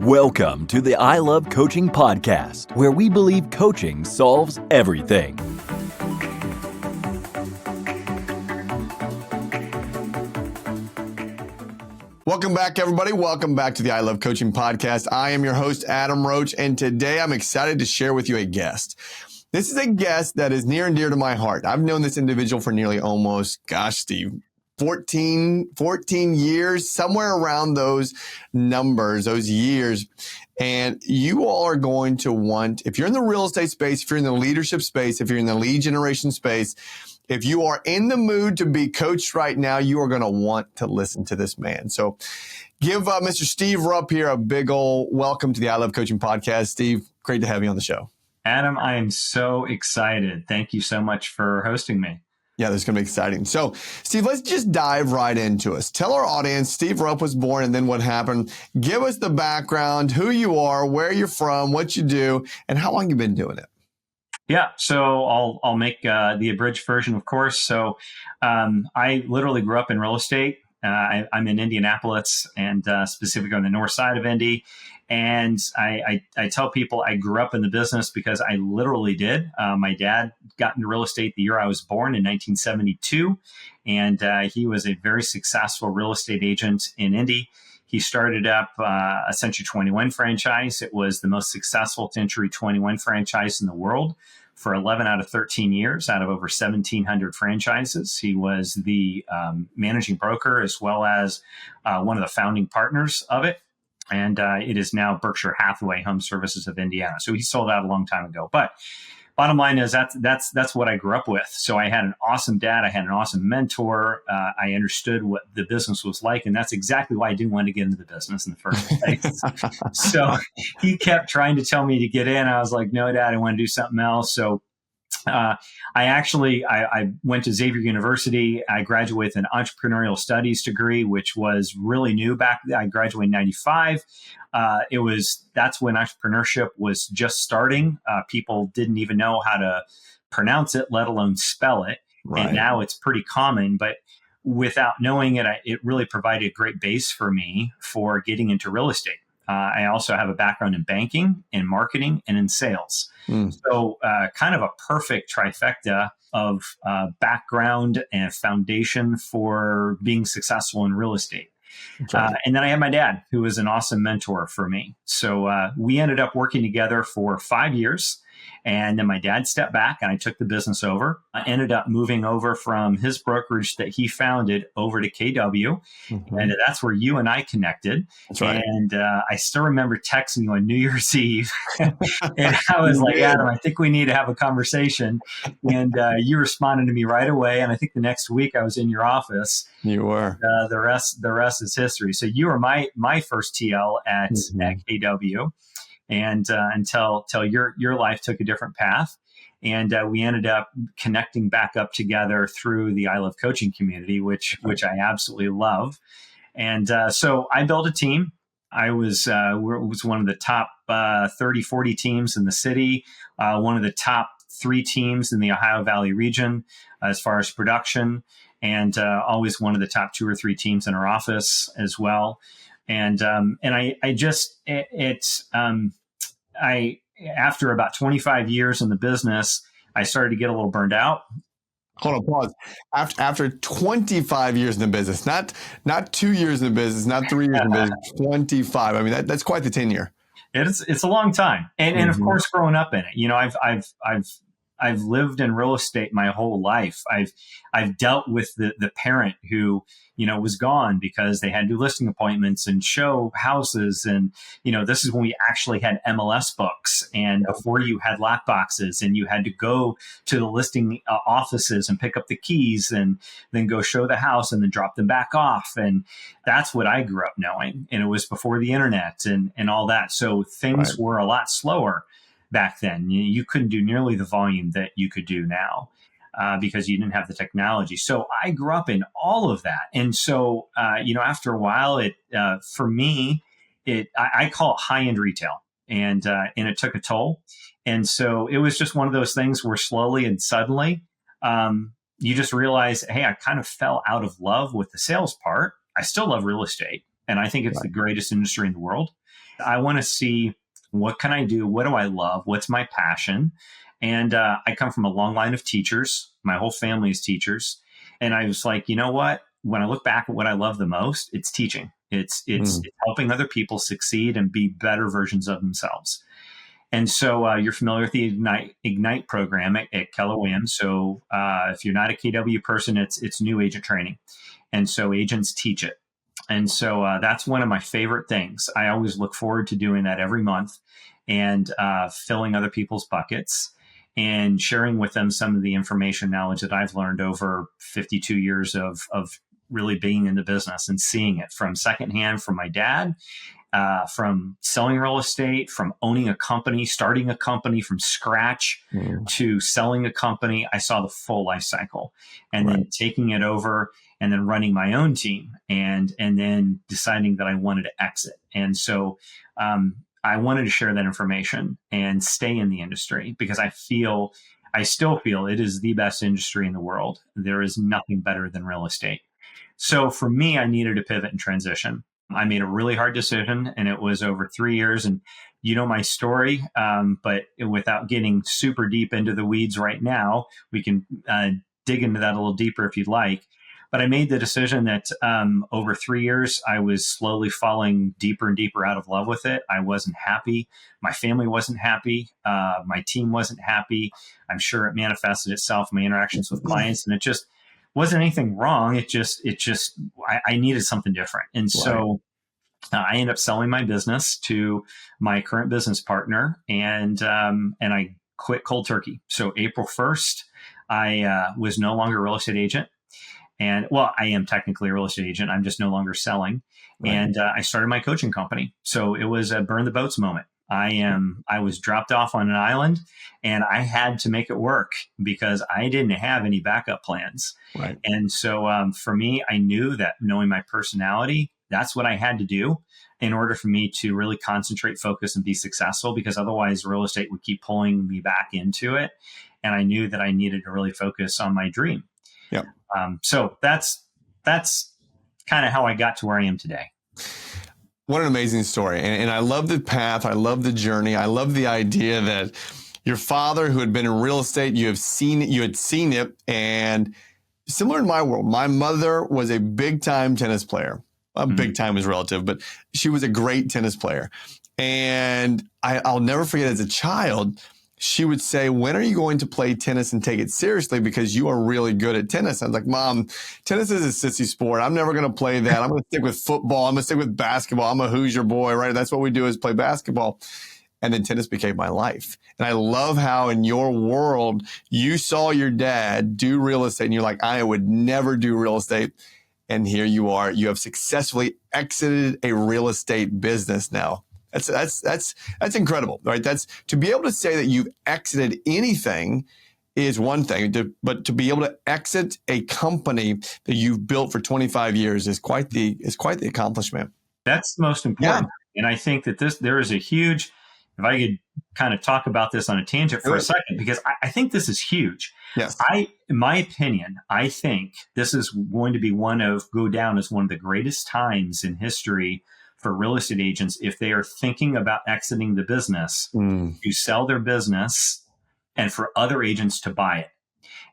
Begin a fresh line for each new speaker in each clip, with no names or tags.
Welcome to the I Love Coaching podcast, where we believe coaching solves everything.
Welcome back, everybody. Welcome back to the I Love Coaching podcast. I am your host, Adam Roach, and today I'm excited to share with you a guest. This is a guest that is near and dear to my heart. I've known this individual for nearly Steve, 14 years, somewhere around those numbers, those years. And you all are going to want, if you're in the real estate space, if you're in the leadership space, if you're in the lead generation space, if you are in the mood to be coached right now, you are going to want to listen to this man. So give Mr. Steve Rupp here a big old welcome to the I Love Coaching podcast. Steve, great to have you on the show.
Adam, I am so excited. Thank you so much for hosting me.
Yeah, this is going to be exciting. So, Steve, let's just dive right into it. Tell our audience, Steve Rupp was born and then what happened. Give us the background, who you are, where you're from, what you do, and how long you've been doing it.
Yeah, so I'll make the abridged version, of course. So I literally grew up in real estate. I'm in Indianapolis and specifically on the north side of Indy. And I tell people I grew up in the business because I literally did. My dad got into real estate the year I was born in 1972. And he was a very successful real estate agent in Indy. He started up a Century 21 franchise. It was the most successful Century 21 franchise in the world for 11 out of 13 years out of over 1,700 franchises. He was the managing broker as well as one of the founding partners of it. And it is now Berkshire Hathaway Home Services of Indiana. So he sold out a long time ago. But bottom line is that's what I grew up with. So I had an awesome dad. I had an awesome mentor. I understood what the business was like. And that's exactly why I didn't want to get into the business in the first place. So he kept trying to tell me to get in. I was like, no, Dad, I want to do something else. So I went to Xavier University. I graduated with an entrepreneurial studies degree, which was really new back then. I graduated in 95. That's when entrepreneurship was just starting. People didn't even know how to pronounce it, let alone spell it. Right. And now it's pretty common, but without knowing it, it really provided a great base for me for getting into real estate. I also have a background in banking, in marketing, and in sales. So kind of a perfect trifecta of background and foundation for being successful in real estate. Okay. And then I had my dad, who was an awesome mentor for me. So we ended up working together for 5 years. And then my dad stepped back and I took the business over. I ended up moving over from his brokerage that he founded over to KW. Mm-hmm. And that's where you and I connected. That's right. And I still remember texting you on New Year's Eve. And I was like, Adam, I think we need to have a conversation. And you responded to me right away. And I think the next week I was in your office.
You were.
The rest is history. So you were my first TL at KW. And until your life took a different path. And we ended up connecting back up together through the I Love Coaching community, which I absolutely love. And so I built a team. I was one of the top 30, 40 teams in the city, one of the top 3 teams in the Ohio Valley region as far as production, and always one of the top 2 or 3 teams in our office as well. And after about 25 years in the business, I started to get a little burned out.
Hold on, pause. After 25 years in the business, not 2 years in the business, not 3 years in the business, 25. I mean, that's quite the tenure.
It's a long time, and of course, growing up in it, you know, I've lived in real estate my whole life. I've dealt with the parent who, you know, was gone because they had to do listing appointments and show houses. And, you know, this is when we actually had MLS books and before you had lock boxes and you had to go to the listing offices and pick up the keys and then go show the house and then drop them back off. And that's what I grew up knowing. And it was before the internet and all that. So things were a lot slower back then. You couldn't do nearly the volume that you could do now because you didn't have the technology. So I grew up in all of that. And so, after a while, for me, I call it high-end retail. And it took a toll. And so it was just one of those things where slowly and suddenly you just realize, hey, I kind of fell out of love with the sales part. I still love real estate. And I think it's the greatest industry in the world. I want to see, what can I do? What do I love? What's my passion? And I come from a long line of teachers. My whole family is teachers. And I was like, you know what? When I look back at what I love the most, it's teaching. It's helping other people succeed and be better versions of themselves. And so you're familiar with the Ignite program at Keller Williams. So if you're not a KW person, it's new agent training. And so agents teach it. And so that's one of my favorite things. I always look forward to doing that every month and filling other people's buckets and sharing with them some of the information, knowledge that I've learned over 52 years of really being in the business and seeing it from secondhand from my dad, from selling real estate, from owning a company, starting a company from scratch to selling a company. I saw the full life cycle and then taking it over and then running my own team and then deciding that I wanted to exit. And so I wanted to share that information and stay in the industry because I still feel it is the best industry in the world. There is nothing better than real estate. So for me, I needed to pivot and transition. I made a really hard decision, and it was over 3 years. And you know my story, but without getting super deep into the weeds right now, we can dig into that a little deeper if you'd like. But I made the decision that over 3 years, I was slowly falling deeper and deeper out of love with it. I wasn't happy. My family wasn't happy. My team wasn't happy. I'm sure it manifested itself in my interactions with clients, and it just wasn't anything wrong. I needed something different. And so I ended up selling my business to my current business partner, and I quit cold turkey. So April 1st, I was no longer a real estate agent. And well, I am technically a real estate agent. I'm just no longer selling. Right. And I started my coaching company. So it was a burn the boats moment. I was dropped off on an island and I had to make it work because I didn't have any backup plans. Right. And so for me, I knew that knowing my personality, that's what I had to do in order for me to really concentrate, focus, and be successful, because otherwise real estate would keep pulling me back into it. And I knew that I needed to really focus on my dream.
Yeah.
So that's kind of how I got to where I am today.
What an amazing story. And I love the path. I love the journey. I love the idea that your father, who had been in real estate, you had seen it. And similar in my world, my mother was a big time tennis player. Big time is relative, but she was a great tennis player. And I'll never forget, as a child, she would say, when are you going to play tennis and take it seriously? Because you are really good at tennis. I was like, Mom, tennis is a sissy sport. I'm never going to play that. I'm going to stick with football. I'm going to stick with basketball. I'm a Hoosier boy, right? That's what we do, is play basketball. And then tennis became my life. And I love how in your world, you saw your dad do real estate and you're like, I would never do real estate. And here you are. You have successfully exited a real estate business now. That's incredible, right? That's, to be able to say that you've exited anything is one thing, but to be able to exit a company that you've built for 25 years is quite the accomplishment.
That's the most important. Yeah. And I think that there is a huge, if I could kind of talk about this on a tangent for a second, because I think this is huge.
Yes.
In my opinion, I think this is going to go down as one of the greatest times in history for real estate agents if they are thinking about exiting the business, to sell their business and for other agents to buy it.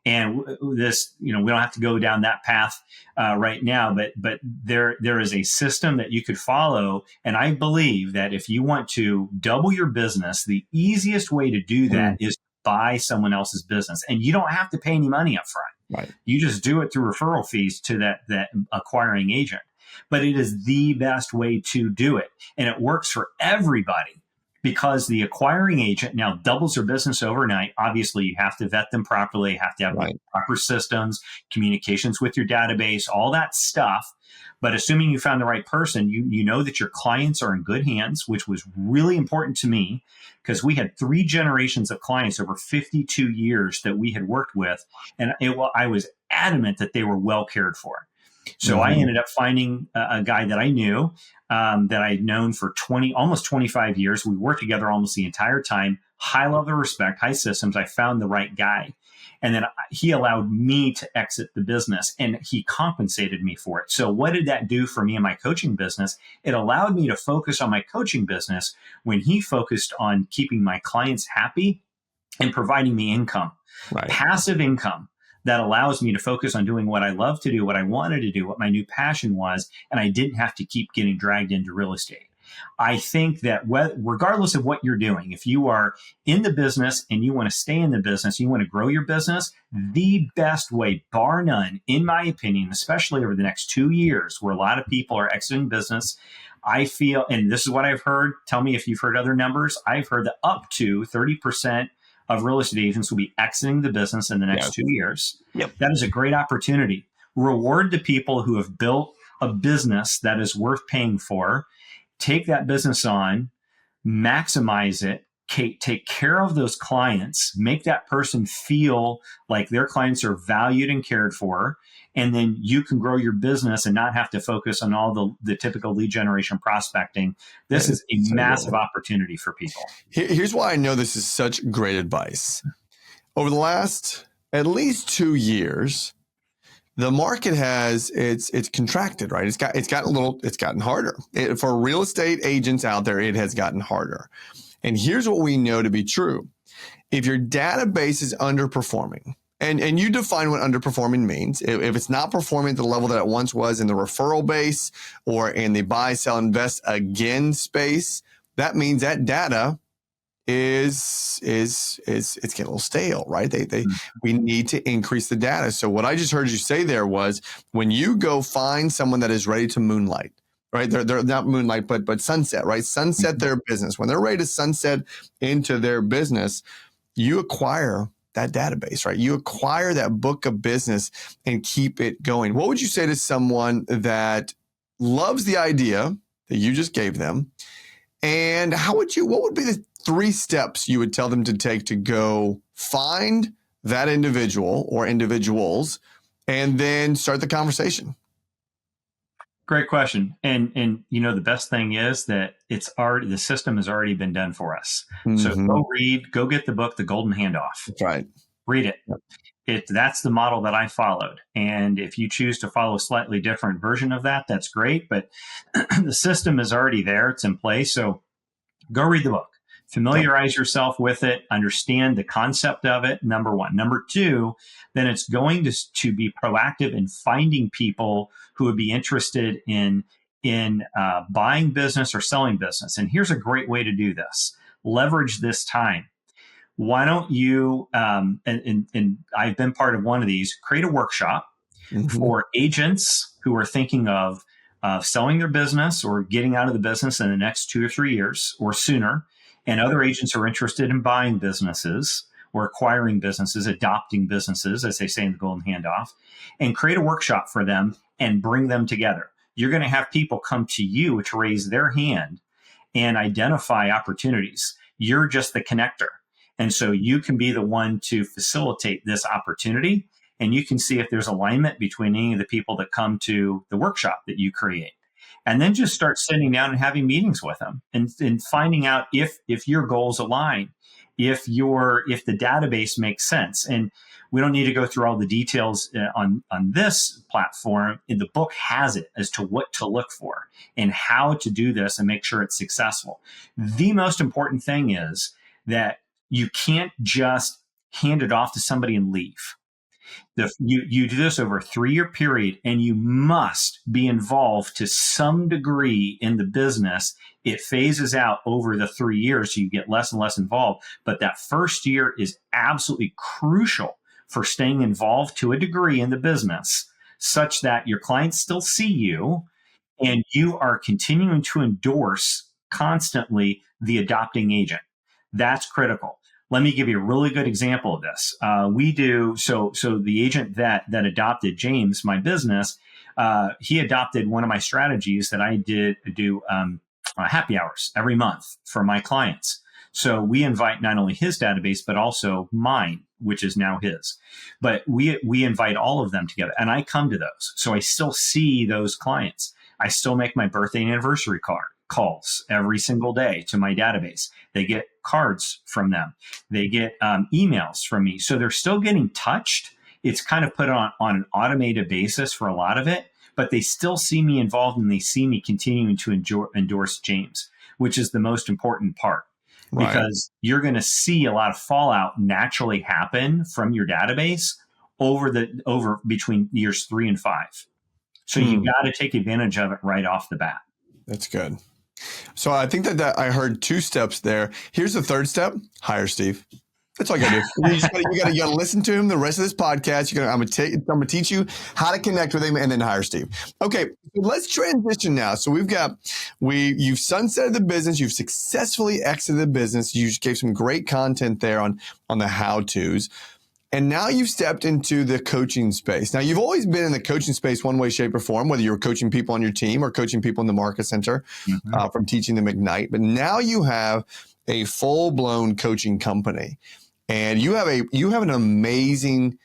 And this, we don't have to go down that path right now, but there is a system that you could follow. And I believe that if you want to double your business, the easiest way to do that is to buy someone else's business. And you don't have to pay any money up front. Right. You just do it through referral fees to that acquiring agent. But it is the best way to do it. And it works for everybody because the acquiring agent now doubles their business overnight. Obviously, you have to vet them properly, you have to have proper systems, communications with your database, all that stuff. But assuming you found the right person, you know that your clients are in good hands, which was really important to me because we had 3 generations of clients over 52 years that we had worked with. And I was adamant that they were well cared for. So I ended up finding a guy that I knew, that I'd known for almost 25 years. We worked together almost the entire time. High level of respect, high systems. I found the right guy. And then he allowed me to exit the business and he compensated me for it. So what did that do for me in my coaching business? It allowed me to focus on my coaching business when he focused on keeping my clients happy and providing me income,
Right.
passive income that allows me to focus on doing what I love to do, what I wanted to do, what my new passion was, and I didn't have to keep getting dragged into real estate. I think that regardless of what you're doing, if you are in the business and you want to stay in the business, you want to grow your business, the best way, bar none, in my opinion, especially over the next 2 years where a lot of people are exiting business, I feel, and this is what I've heard, tell me if you've heard other numbers, I've heard that up to 30% of real estate agents will be exiting the business in the next 2 years.
Yep.
That is a great opportunity. Reward the people who have built a business that is worth paying for. Take that business on, maximize it, take care of those clients, make that person feel like their clients are valued and cared for, and then you can grow your business and not have to focus on all the typical lead generation prospecting. This is a massive opportunity for people.
Here's why I know this is such great advice. Over the last at least 2 years, the market has it's contracted, right? It's gotten harder. For real estate agents out there, it has gotten harder. And here's what we know to be true. If your database is underperforming, and you define what underperforming means, if it's not performing at the level that it once was in the referral base or in the buy, sell, invest again space, that means that data is it's getting a little stale, right? We need to increase the data. So what I just heard you say there was when you go find someone that is ready to moonlight, right? They're not moonlight, but sunset, right? Sunset their business. When they're ready to sunset into their business, you acquire that database, right? You acquire that book of business and keep it going. What would you say to someone that loves the idea that you just gave them? And what would be the 3 steps you would tell them to take to go find that individual or individuals and then start the conversation?
Great question. And the best thing is that the system has already been done for us. Mm-hmm. So go get the book, The Golden Handoff.
That's right.
Read it. Yep. That's the model that I followed. And if you choose to follow a slightly different version of that, that's great. But the system is already there. It's in place. So go read the book. Familiarize yourself with it. Understand the concept of it, number 1. Number 2, then it's going to be proactive in finding people who would be interested in buying business or selling business. And here's a great way to do this. Leverage this time. Why don't you, and I've been part of one of these, create a workshop for agents who are thinking of selling their business or getting out of the business in the next 2 or 3 years or sooner, and other agents are interested in buying businesses or acquiring businesses, adopting businesses, as they say in the Golden Handoff, and create a workshop for them and bring them together. You're going to have people come to you to raise their hand and identify opportunities. You're just the connector. And so you can be the one to facilitate this opportunity, and you can see if there's alignment between any of the people that come to the workshop that you create. And then just start sitting down and having meetings with them and finding out if your goals align, if the database makes sense. And we don't need to go through all the details on this platform. The book has it as to what to look for and how to do this and make sure it's successful. The most important thing is that you can't just hand it off to somebody and leave. You do this over a 3-year period, and you must be involved to some degree in the business. It phases out over the 3 years, so you get less and less involved. But that first year is absolutely crucial for staying involved to a degree in the business, such that your clients still see you, and you are continuing to endorse constantly the adopting agent. That's critical. Let me give you a really good example of this. We do so the agent that adopted James, my business, he adopted one of my strategies that I do happy hours every month for my clients. So we invite not only his database, but also mine, which is now his. But we invite all of them together, and I come to those. So I still see those clients. I still make my birthday and anniversary card. calls every single day to my database. They get cards from them. They get emails from me. So they're still getting touched. It's kind of put on an automated basis for a lot of it, but they still see me involved and they see me continuing to endorse James, which is the most important part. Right. Because you're going to see a lot of fallout naturally happen from your database over between years 3 and 5. So you got to take advantage of it right off the bat.
That's good. So I think that I heard 2 steps there. Here's the 3rd step: hire Steve. That's all you gotta do. You gotta listen to him the rest of this podcast. I'm gonna teach you how to connect with him and then hire Steve. Okay, so let's transition now. So you've sunsetted the business. You've successfully exited the business. You gave some great content there on the how-tos. And now you've stepped into the coaching space. Now, you've always been in the coaching space one way, shape, or form, whether you're coaching people on your team or coaching people in the market center from teaching them Ignite. But now you have a full-blown coaching company. And you have an amazing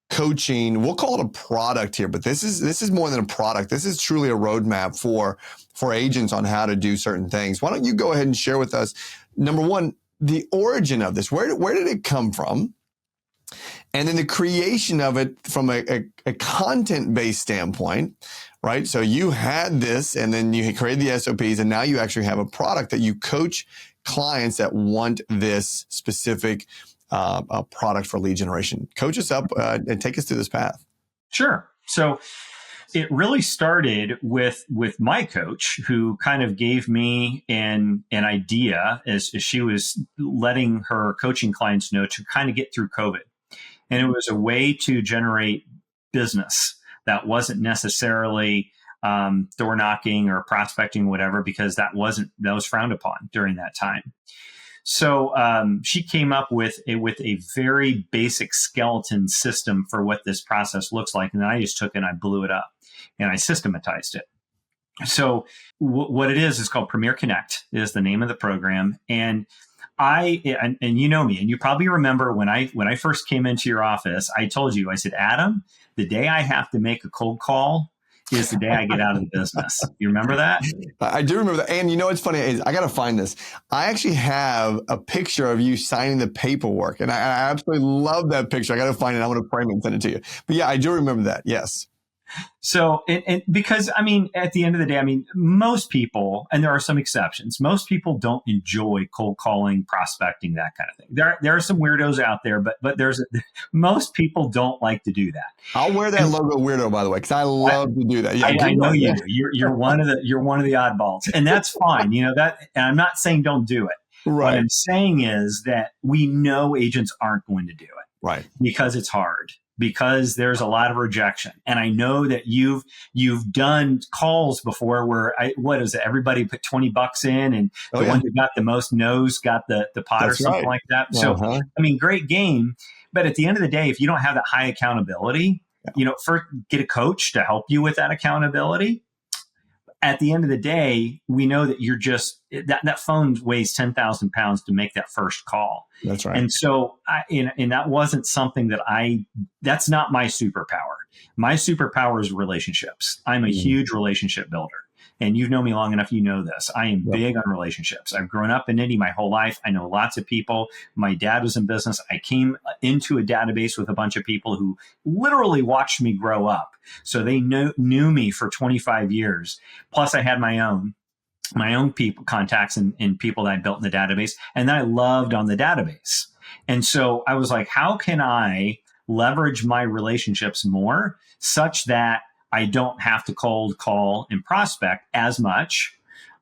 coaching, we'll call it a product here, but this is more than a product. This is truly a roadmap for agents on how to do certain things. Why don't you go ahead and share with us, number one, the origin of this? Where did it come from? And then the creation of it from a content-based standpoint, right? So you had this, and then you created the SOPs, and now you actually have a product that you coach clients that want this specific product for lead generation. Coach us up and take us through this path.
Sure. So it really started with my coach, who kind of gave me an idea as she was letting her coaching clients know to kind of get through COVID. And it was a way to generate business that wasn't necessarily door knocking or prospecting, whatever, because that was frowned upon during that time. So she came up with a very basic skeleton system for what this process looks like. And then I just took it and I blew it up and I systematized it. So what it is called Premier Connect is the name of the program. And and you know me, and you probably remember when I first came into your office, I told you, I said, Adam, the day I have to make a cold call is the day I get out of the business. You remember that?
I do remember that. And you know what's funny is I got to find this. I actually have a picture of you signing the paperwork, and I absolutely love that picture. I got to find it. I want to frame it and send it to you. But yeah, I do remember that. Yes.
So, and because, I mean, at the end of the day, I mean, most people, and there are some exceptions, most people don't enjoy cold calling, prospecting, that kind of thing. There are some weirdos out there, but most people don't like to do that.
I'll wear that logo weirdo, by the way, because I love to do that. Yeah,
I know you do. You're one of the oddballs, and that's fine. You know that, and I'm not saying don't do it.
Right.
What I'm saying is that we know agents aren't going to do it,
right? Because
it's hard. Because there's a lot of rejection. And I know that you've done calls before where everybody put $20 in, and the one who got the most no's got the pot. That's or something right. like that. So, I mean, great game. But at the end of the day, if you don't have that high accountability, first get a coach to help you with that accountability. At the end of the day, we know that you're just that phone weighs 10,000 pounds to make that first call.
That's right.
And so, and that wasn't something that's not my superpower. My superpower is relationships. I'm a huge relationship builder. And you've known me long enough, you know this. I am big on relationships. I've grown up in Indy my whole life. I know lots of people. My dad was in business. I came into a database with a bunch of people who literally watched me grow up. So they knew me for 25 years. Plus, I had my own people, contacts and people that I built in the database. And then I loved on the database. And so I was like, how can I leverage my relationships more such that I don't have to cold call and prospect as much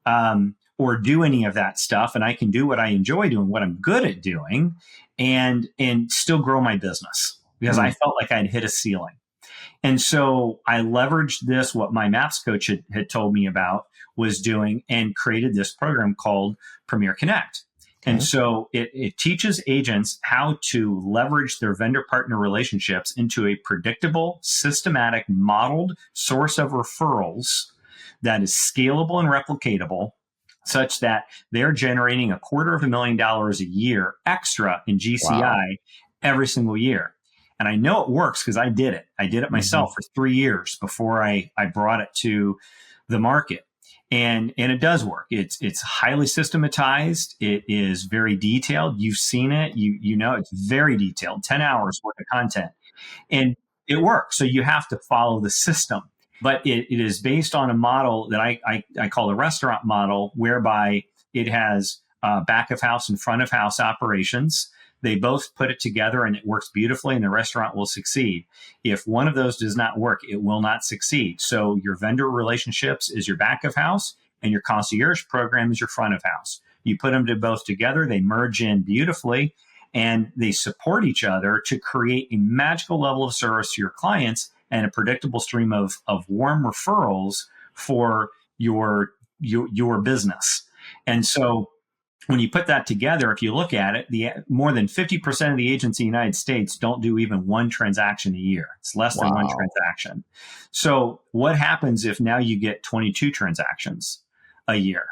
or do any of that stuff. And I can do what I enjoy doing, what I'm good at doing, and still grow my business because I felt like I'd hit a ceiling. And so I leveraged this, what my MAPS coach had told me about was doing, and created this program called Premier Connect. And so it teaches agents how to leverage their vendor partner relationships into a predictable, systematic, modeled source of referrals that is scalable and replicatable, such that they're generating $250,000 a year extra in GCI every single year. And I know it works because I did it. I did it myself for 3 years before I brought it to the market. And it does work. It's highly systematized. It is very detailed. You've seen it. You know it's very detailed. 10 hours worth of content, and it works. So you have to follow the system. But it is based on a model that I call a restaurant model, whereby it has back of house and front of house operations. They both put it together and it works beautifully, and the restaurant will succeed. If one of those does not work, it will not succeed. So your vendor relationships is your back of house, and your concierge program is your front of house. You put them both together, they merge in beautifully, and they support each other to create a magical level of service to your clients and a predictable stream of warm referrals for your business. And so when you put that together, if you look at it, more than 50% of the agents in the United States don't do even one transaction a year. It's less than one transaction. So what happens if now you get 22 transactions a year?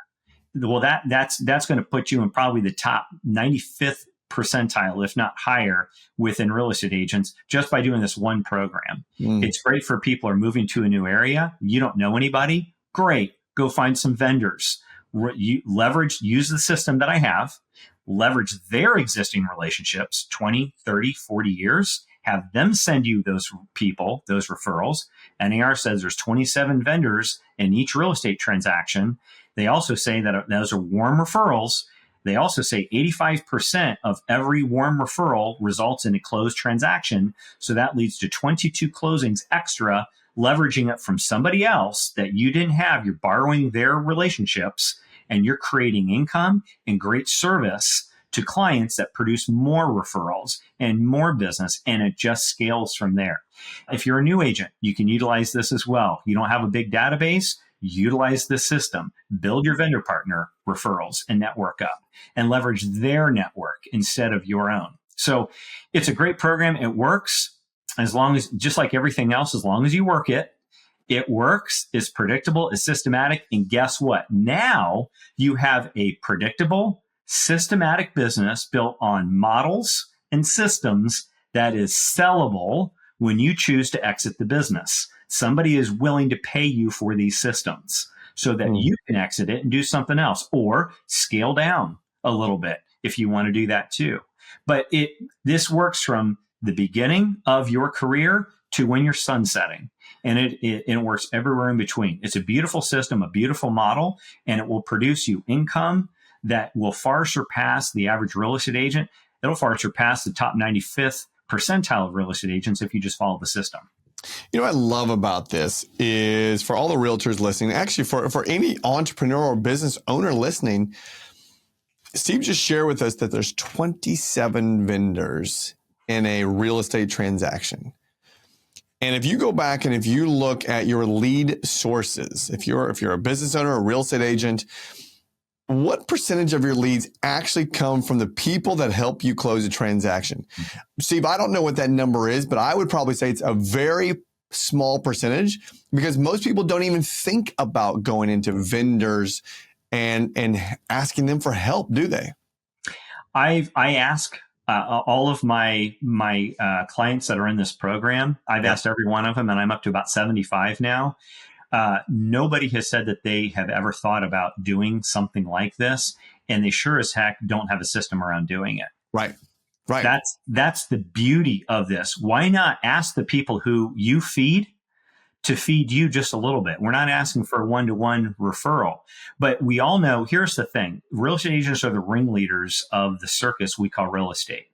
Well, that's going to put you in probably the top 95th percentile, if not higher, within real estate agents just by doing this one program. It's great for people who are moving to a new area. You don't know anybody. Great. Go find some vendors. Use the system that I have, leverage their existing relationships, 20, 30, 40 years, have them send you those people, those referrals. NAR says there's 27 vendors in each real estate transaction. They also say that those are warm referrals. They also say 85% of every warm referral results in a closed transaction. So that leads to 22 closings extra, leveraging it from somebody else that you didn't have. You're borrowing their relationships, and you're creating income and great service to clients that produce more referrals and more business, and it just scales from there. If you're a new agent, you can utilize this as well. You don't have a big database, utilize this system, build your vendor partner referrals and network up, and leverage their network instead of your own. So it's a great program. It works as long as, just like everything else, as long as you work it. It works, it's predictable, it's systematic, and guess what? Now you have a predictable, systematic business built on models and systems that is sellable when you choose to exit the business. Somebody is willing to pay you for these systems so that you can exit it and do something else, or scale down a little bit if you want to do that too. But this works from the beginning of your career to when you're sunsetting. And it works everywhere in between. It's a beautiful system, a beautiful model, and it will produce you income that will far surpass the average real estate agent. It'll far surpass the top 95th percentile of real estate agents if you just follow the system.
You know what I love about this is, for all the realtors listening, actually for any entrepreneur or business owner listening, Steve just shared with us that there's 27 vendors in a real estate transaction. And if you go back and if you look at your lead sources, if you're a business owner, a real estate agent, what percentage of your leads actually come from the people that help you close a transaction? Steve, I don't know what that number is, but I would probably say it's a very small percentage, because most people don't even think about going into vendors and asking them for help, do they?
I ask all of my clients that are in this program. I've asked every one of them, and I'm up to about 75 now. Nobody has said that they have ever thought about doing something like this, and they sure as heck don't have a system around doing it.
Right.
That's the beauty of this. Why not ask the people who you feed to feed you just a little bit? We're not asking for a one-to-one referral, but we all know, here's the thing. Real estate agents are the ringleaders of the circus we call real estate.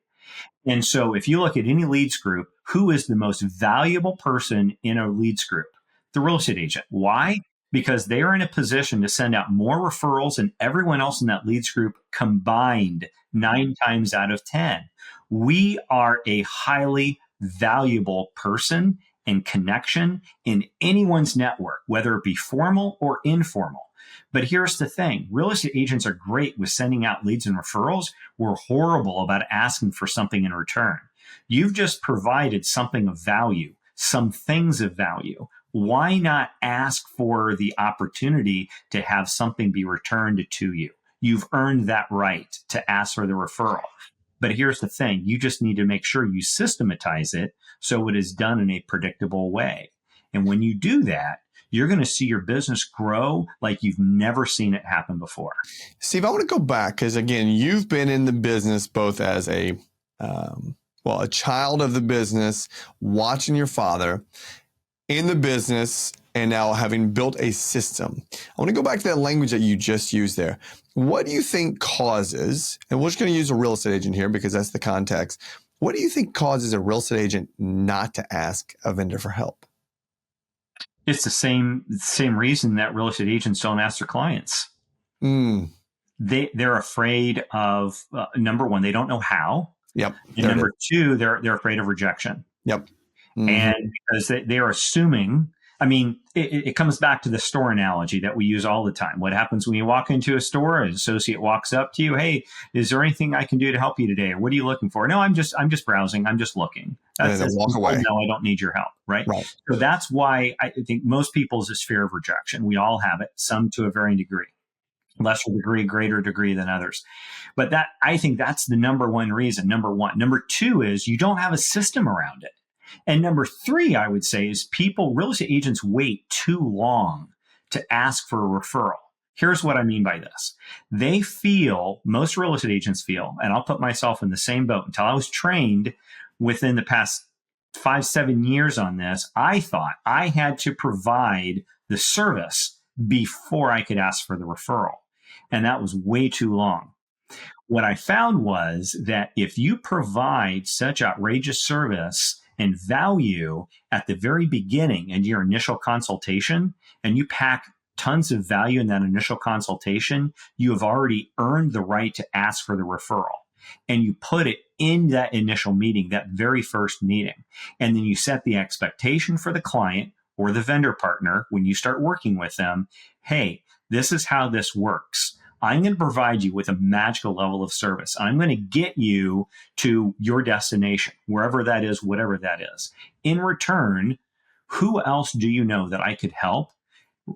And so if you look at any leads group, who is the most valuable person in a leads group? The real estate agent. Why? Because they are in a position to send out more referrals than everyone else in that leads group combined 9 times out of 10. We are a highly valuable person and connection in anyone's network, whether it be formal or informal. But here's the thing. Real estate agents are great with sending out leads and referrals. We're horrible about asking for something in return. You've just provided something of value, some things of value. Why not ask for the opportunity to have something be returned to you? You've earned that right to ask for the referral. But here's the thing. You just need to make sure you systematize it so it is done in a predictable way. And when you do that, you're going to see your business grow like you've never seen it happen before.
Steve, I want to go back because, again, you've been in the business both as a child of the business, watching your father in the business, and now having built a system. I want to go back to that language that you just used there. What do you think causes, and we're just going to use a real estate agent here because that's the context. What do you think causes a real estate agent not to ask a vendor for help?
It's the same reason that real estate agents don't ask their clients. They're afraid of, number one, they don't know how.
Yep.
And number two, they're afraid of rejection.
Yep. Mm-hmm.
And because they're assuming, I mean, it comes back to the store analogy that we use all the time. What happens when you walk into a store, an associate walks up to you, hey, is there anything I can do to help you today? Or what are you looking for? No, I'm just browsing. I'm just looking. That's
walk away.
No, I don't need your help. Right. So that's why I think most people's is fear of rejection. We all have it, some to a varying degree. Lesser degree, greater degree than others. But I think that's the number one reason, number one. Number two is you don't have a system around it. And number three, I would say, is real estate agents wait too long to ask for a referral. Here's what I mean by this. Most real estate agents feel, and I'll put myself in the same boat, until I was trained within the past 5-7 years on this, I thought I had to provide the service before I could ask for the referral. And that was way too long. What I found was that if you provide such outrageous service and value at the very beginning in your initial consultation, and you pack tons of value in that initial consultation, you have already earned the right to ask for the referral. And you put it in that initial meeting, that very first meeting. And then you set the expectation for the client or the vendor partner when you start working with them. Hey, this is how this works. I'm going to provide you with a magical level of service. I'm going to get you to your destination, wherever that is, whatever that is. In return, who else do you know that I could help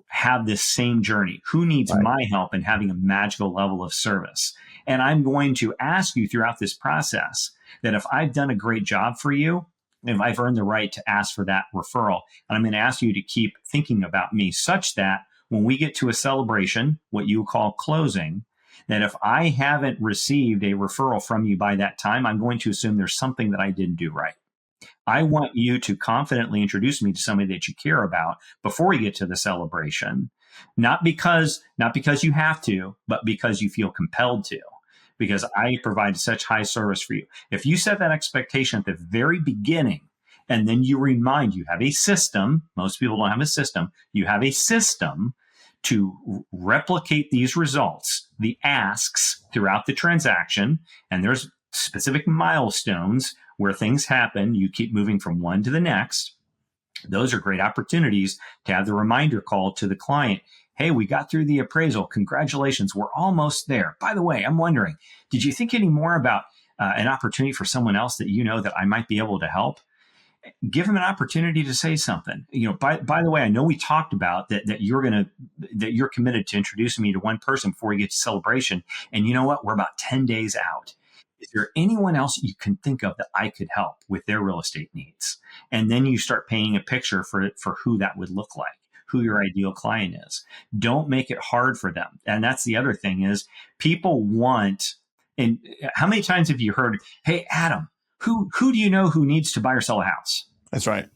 have this same journey? Who needs my help in having a magical level of service? And I'm going to ask you throughout this process that if I've done a great job for you, if I've earned the right to ask for that referral, and I'm going to ask you to keep thinking about me such that when we get to a celebration, what you call closing, that if I haven't received a referral from you by that time, I'm going to assume there's something that I didn't do right. I want you to confidently introduce me to somebody that you care about before we get to the celebration, not because you have to, but because you feel compelled to, because I provide such high service for you. If you set that expectation at the very beginning, and then you have a system, most people don't have a system, you have a system to replicate these results, the asks throughout the transaction, and there's specific milestones where things happen. You keep moving from one to the next. Those are great opportunities to have the reminder call to the client. Hey, we got through the appraisal. Congratulations. We're almost there. By the way, I'm wondering, did you think any more about an opportunity for someone else that you know that I might be able to help? Give them an opportunity to say something. By the way, I know we talked about that you're committed to introducing me to one person before we get to celebration. And you know what? We're about 10 days out. Is there anyone else you can think of that I could help with their real estate needs? And then you start painting a picture for who that would look like, who your ideal client is. Don't make it hard for them. And that's the other thing is people want, and how many times have you heard, hey, Adam, who do you know who needs to buy or sell a house?
That's right.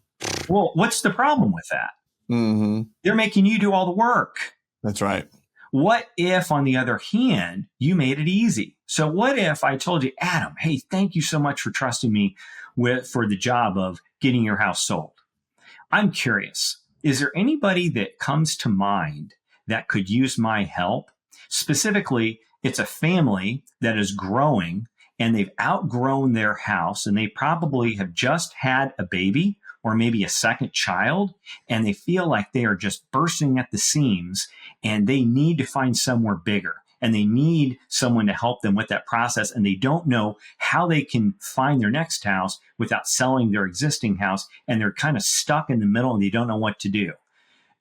Well, what's the problem with that?
Mm-hmm.
They're making you do all the work.
That's right.
What if, on the other hand, you made it easy? So what if I told you, Adam, hey, thank you so much for trusting me for the job of getting your house sold. I'm curious, is there anybody that comes to mind that could use my help? Specifically, it's a family that is growing and they've outgrown their house and they probably have just had a baby or maybe a second child, and they feel like they are just bursting at the seams and they need to find somewhere bigger and they need someone to help them with that process. And they don't know how they can find their next house without selling their existing house. And they're kind of stuck in the middle and they don't know what to do.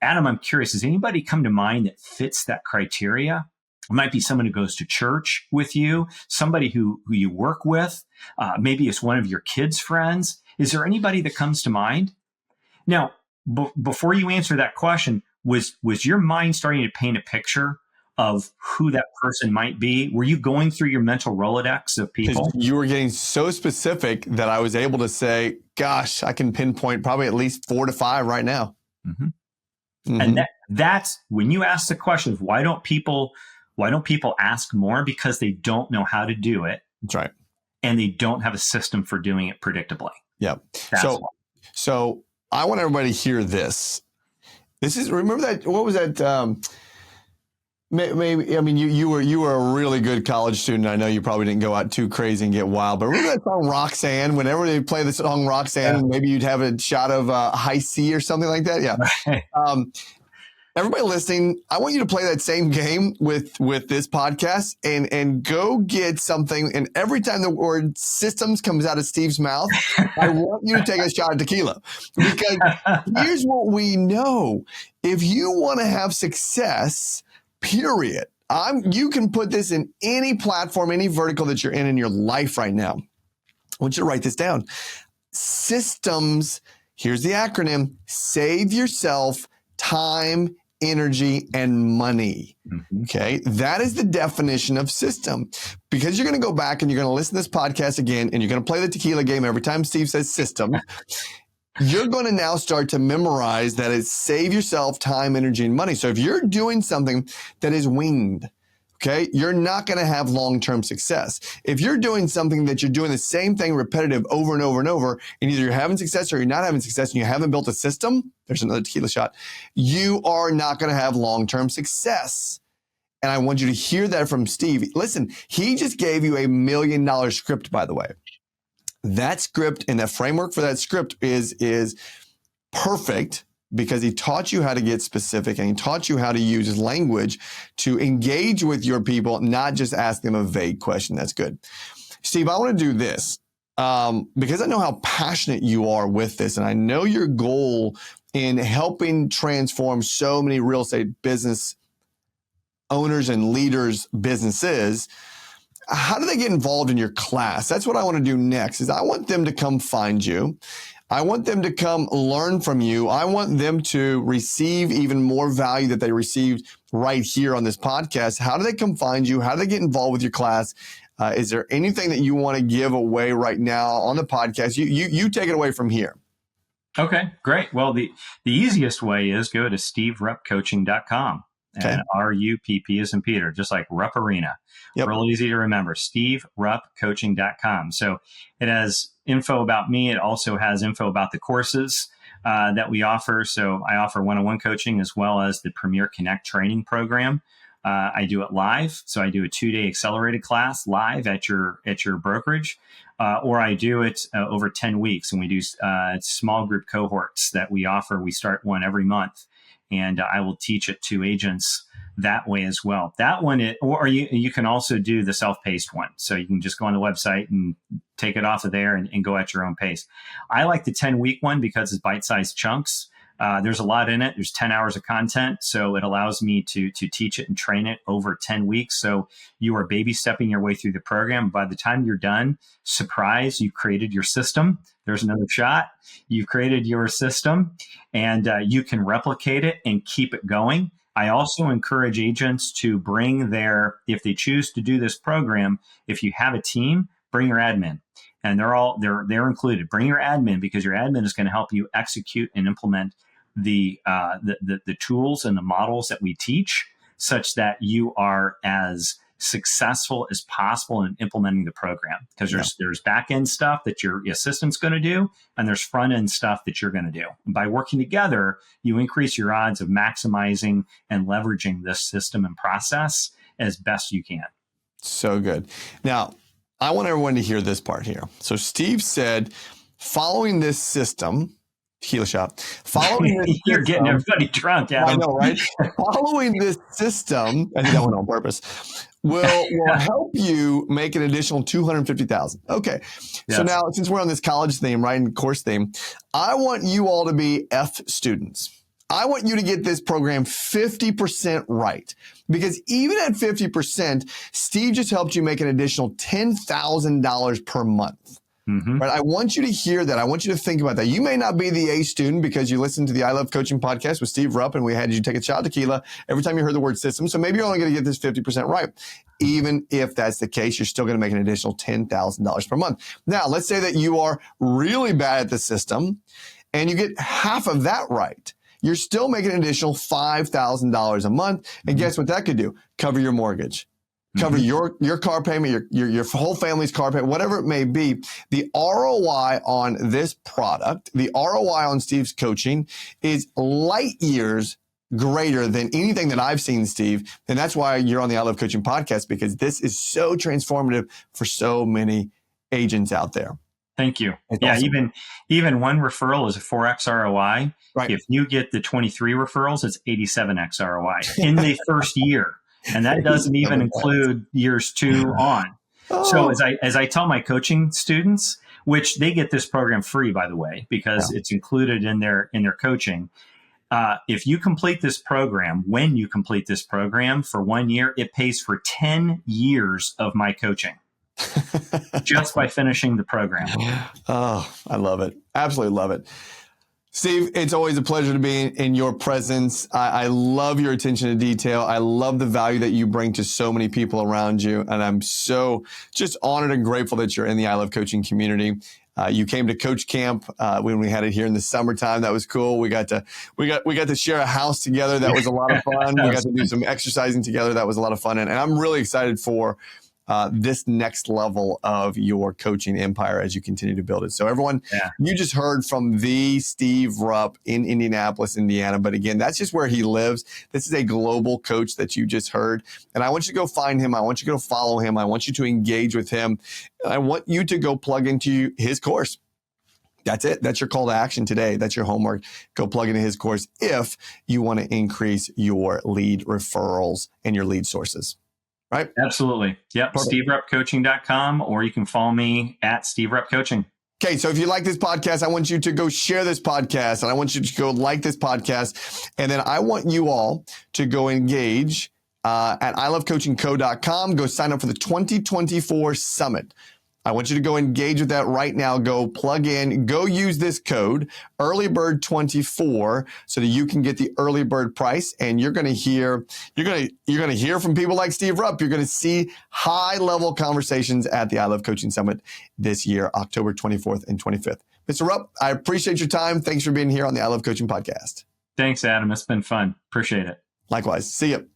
Adam, I'm curious, does anybody come to mind that fits that criteria? It might be someone who goes to church with you, somebody who you work with. Maybe it's one of your kids' friends. Is there anybody that comes to mind? Now, before you answer that question, was your mind starting to paint a picture of who that person might be? Were you going through your mental Rolodex of people?
You were getting so specific that I was able to say, gosh, I can pinpoint probably at least 4 to 5 right now.
Mm-hmm. Mm-hmm. And that's when you ask the question of why don't people ask more? Because they don't know how to do it.
That's right.
And they don't have a system for doing it predictably.
Yeah. So I want everybody to hear this. Remember that, what was that? Maybe, I mean, you were a really good college student. I know you probably didn't go out too crazy and get wild, but remember that song Roxanne? Whenever they play the song Roxanne, maybe you'd have a shot of High C or something like that. Yeah. Everybody listening, I want you to play that same game with this podcast and go get something. And every time the word systems comes out of Steve's mouth, I want you to take a shot of tequila, because here's what we know. If you want to have success, period. You can put this in any platform, any vertical that you're in your life right now. I want you to write this down. Systems, here's the acronym: save yourself time, energy, and money. Mm-hmm. Okay. That is the definition of system, because you're going to go back and you're going to listen to this podcast again, and you're going to play the tequila game every time Steve says system. You're going to now start to memorize that it's save yourself time, energy, and money. So if you're doing something that is winged, okay, you're not going to have long-term success. If you're doing something that you're doing the same thing repetitive over and over and over, and either you're having success or you're not having success, and you haven't built a system, there's another tequila shot, you are not going to have long-term success. And I want you to hear that from Steve. Listen, he just gave you $1 million script, by the way. That script and that framework for that script is perfect, because he taught you how to get specific, and he taught you how to use his language to engage with your people, not just ask them a vague question. That's good. Steve, I want to do this because I know how passionate you are with this, and I know your goal in helping transform so many real estate business owners and leaders' businesses. How do they get involved in your class? That's what I want to do next. Is I want them to come find you. I want them to come learn from you. I want them to receive even more value that they received right here on this podcast. How do they come find you? How do they get involved with your class? Is there anything that you want to give away right now on the podcast? You take it away from here.
Okay, great. Well, the easiest way is go to steveruppcoaching.com. Okay. And RUPP is in Peter, just like Rupp Arena. Yep. Real easy to remember, steveruppcoaching.com. So it has info about me. It also has info about the courses that we offer. So I offer one-on-one coaching as well as the Premier Connect training program. I do it live. So I do a 2-day accelerated class live at your brokerage, or I do it over 10 weeks. And we do small group cohorts that we offer. We start one every month. And I will teach it to agents that way as well. That one, or you can also do the self-paced one. So you can just go on the website and take it off of there and go at your own pace. I like the 10-week one because it's bite-sized chunks. There's a lot in it. There's 10 hours of content. So it allows me to teach it and train it over 10 weeks. So you are baby stepping your way through the program. By the time you're done, surprise, you created your system. There's another shot. You've created your system, and you can replicate it and keep it going. I also encourage agents to bring if they choose to do this program, if you have a team, bring your admin. And they're included. Bring your admin, because your admin is going to help you execute and implement the tools and the models that we teach, such that you are as successful as possible in implementing the program. Because there's back end stuff that your assistant's going to do, and there's front end stuff that you're going to do. And by working together, you increase your odds of maximizing and leveraging this system and process as best you can. So good. Now, I want everyone to hear this part here. So Steve said, following this system, tequila shot, following this You're system, getting everybody drunk, Adam. I know, right? Following this system, I think that went on purpose, will help you make an additional $250,000. Okay. Yes. So now, since we're on this college theme, right, and course theme, I want you all to be F students. I want you to get this program 50% right, because even at 50%, Steve just helped you make an additional $10,000 per month. Mm-hmm.
But I want you to hear that. I want you to think about that. You may not be the A student because you listened to the I Love Coaching podcast with Steve Rupp and we had you take a shot of tequila every time you heard the word system. So maybe you're only going to get this 50% right. Even if that's the case, you're still going to make an additional $10,000 per month. Now, let's say that you are really bad at the system and you get half of that right. You're still making an additional $5,000 a month. And guess what that could do? Cover your mortgage. Cover your car payment, your whole family's car payment, whatever it may be. The ROI on this product, the ROI on Steve's coaching is light years greater than anything that I've seen, Steve. And that's why you're on the I Love Coaching podcast, because this is so transformative for so many agents out there.
Thank you.
It's
yeah,
awesome.
even one referral is a 4x ROI.
Right.
If you get the 23 referrals, it's 87x ROI in the first year. And that doesn't even include years 2 on. So as I tell my coaching students, which they get this program free, by the way, because it's included in their coaching. If you complete this program, when you complete this program for 1 year, it pays for 10 years of my coaching just by finishing the program.
Oh, I love it. Absolutely love it. Steve, it's always a pleasure to be in your presence. I love your attention to detail. I love the value that you bring to so many people around you. And I'm so just honored and grateful that you're in the I Love Coaching community. You came to Coach Camp when we had it here in the summertime. That was cool. We got to share a house together. That was a lot of fun. We got to do some exercising together. That was a lot of fun. And I'm really excited for this next level of your coaching empire as you continue to build it. So everyone, you just heard from the Steve Rupp in Indianapolis, Indiana. But again, that's just where he lives. This is a global coach that you just heard. And I want you to go find him. I want you to go follow him. I want you to engage with him. I want you to go plug into his course. That's it. That's your call to action today. That's your homework. Go plug into his course if you want to increase your lead referrals and your lead sources. Right?
Absolutely. Yep. SteveRuppCoaching.com, or you can follow me at Steve Rupp Coaching.
Okay. So if you like this podcast, I want you to go share this podcast and I want you to go like this podcast. And then I want you all to go engage at ilovecoachingco.com. Go sign up for the 2024 summit. I want you to go engage with that right now. Go plug in, go use this code earlybird24 so that you can get the early bird price. And you're going to hear from people like Steve Rupp. You're going to see high level conversations at the I Love Coaching Summit this year, October 24th and 25th. Mr. Rupp, I appreciate your time. Thanks for being here on the I Love Coaching podcast.
Thanks, Adam. It's been fun. Appreciate it.
Likewise. See you.